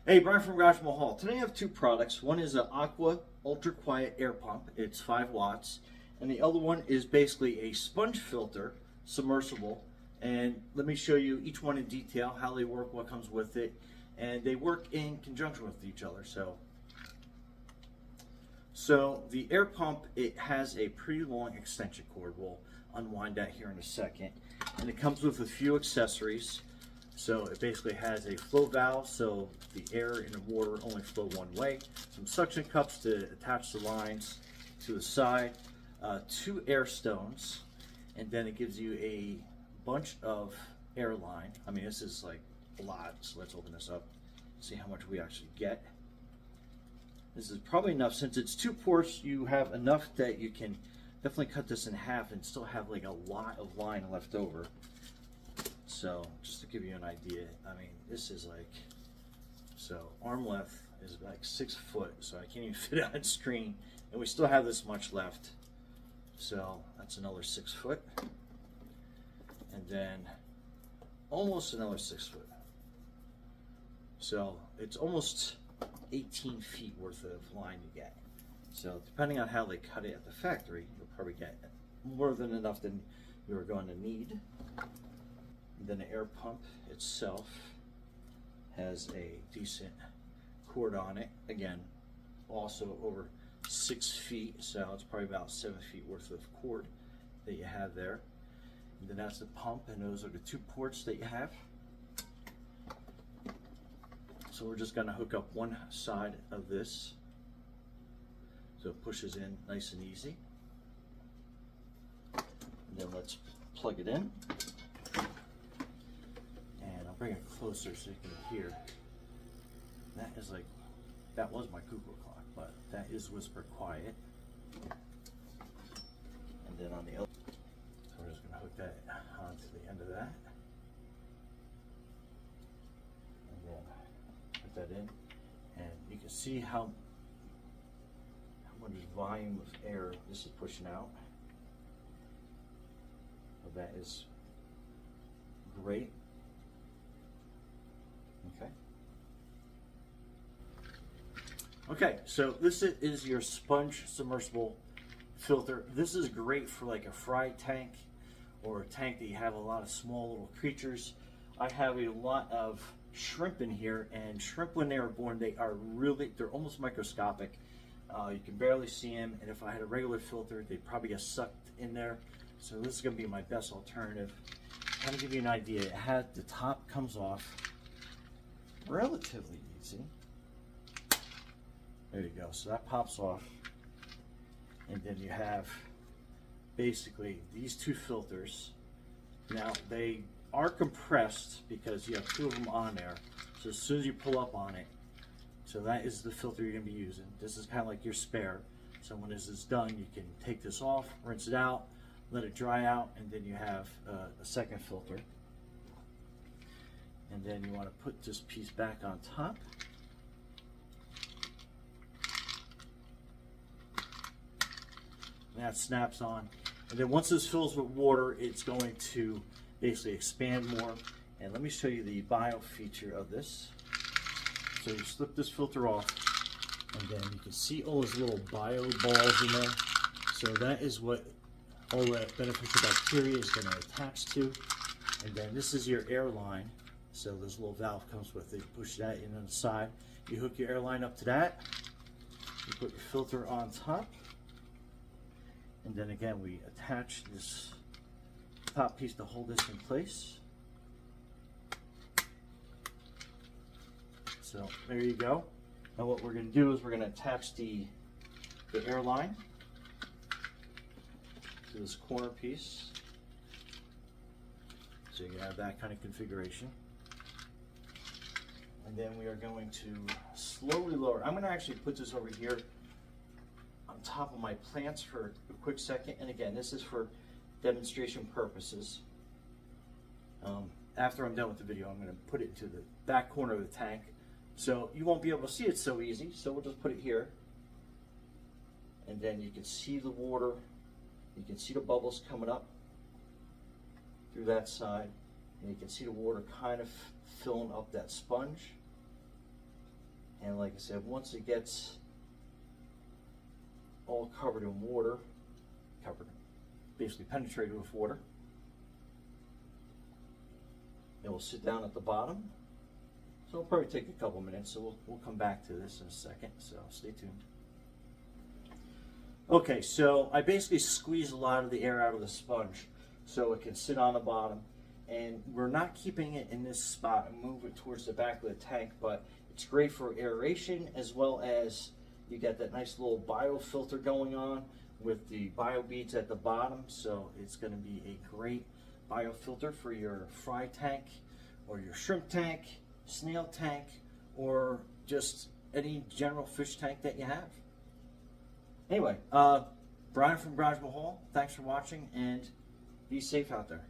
Hey, Brian from Garage Mahal. Today I have two products. One is an AQUA Ultra Quiet Air Pump. It's 5 watts. And the other one is basically a sponge filter, submersible. And let me show you each one in detail, how they work, what comes with it. And they work in conjunction with each other. So the air pump, it has a pretty long extension cord. We'll unwind that here in a second. And it comes with a few accessories. So it basically has a flow valve, so the air and the water only flow one way. Some suction cups to attach the lines to the side. 2 air stones, and then it gives you a bunch of air line. I mean, this is like a lot, so let's open this up, see how much we actually get. This is probably enough. Since it's 2 ports, you have enough that you can definitely cut this in half and still have like a lot of line left over. So just to give you an idea, I mean, this is like, so arm length is like 6 foot, so I can't even fit it on screen, and we still have this much left. So that's another 6 foot, and then almost another 6 foot. So it's almost 18 feet worth of line you get. So depending on how they cut it at the factory, you'll probably get more than enough than you're going to need. And then the air pump itself has a decent cord on it. Again, also over 6 feet, so it's probably about 7 feet worth of cord that you have there. And then that's the pump, and those are the 2 ports that you have. So we're just going to hook up one side of this, so it pushes in nice and easy. And then let's plug it in. Bring it closer so you can hear. That is like, that was my Google clock, but that is whisper quiet. And then on the other, so we're just gonna hook that onto the end of that. And then put that in, and you can see how much volume of air this is pushing out. So that is great. Okay, so this is your sponge submersible filter. This is great for like a fry tank or a tank that you have a lot of small little creatures. I have a lot of shrimp in here, and shrimp when they are born, they're almost microscopic. You can barely see them, and if I had a regular filter, they'd probably get sucked in there. So this is gonna be my best alternative. Kind of give you an idea, the top comes off relatively easy. There you go, so that pops off, and then you have basically these 2 filters. Now they are compressed because you have 2 of them on there, so as soon as you pull up on it, so that is the filter you're going to be using. This is kind of like your spare, so when this is done you can take this off, rinse it out, let it dry out, and then you have a second filter. And then you want to put this piece back on top. And that snaps on. And then once this fills with water, it's going to basically expand more. And let me show you the bio feature of this. So you slip this filter off, and then you can see all those little bio balls in there. So that is what all that beneficial bacteria is going to attach to. And then this is your air line. So this little valve comes with it. You push that in on the side. You hook your air line up to that. You put your filter on top. And then again, we attach this top piece to hold this in place. So there you go. Now what we're going to do is we're going to attach the air line to this corner piece. So you have that kind of configuration. And then we are going to slowly lower. I'm going to actually put this over here on top of my plants for a quick second. And again, this is for demonstration purposes. After I'm done with the video, I'm going to put it into the back corner of the tank. So you won't be able to see it so easy. So we'll just put it here. And then you can see the water. You can see the bubbles coming up through that side. And you can see the water kind of filling up that sponge. And like I said, once it gets all covered in water, basically penetrated with water, it will sit down at the bottom. So it'll probably take a couple minutes, so we'll come back to this in a second, so stay tuned. Okay, so I basically squeeze a lot of the air out of the sponge so it can sit on the bottom. And we're not keeping it in this spot and move it towards the back of the tank, but it's great for aeration, as well as you get that nice little biofilter going on with the bio beads at the bottom. So it's going to be a great biofilter for your fry tank or your shrimp tank, snail tank, or just any general fish tank that you have. Anyway, Brian from Garage Mahal, thanks for watching, and be safe out there.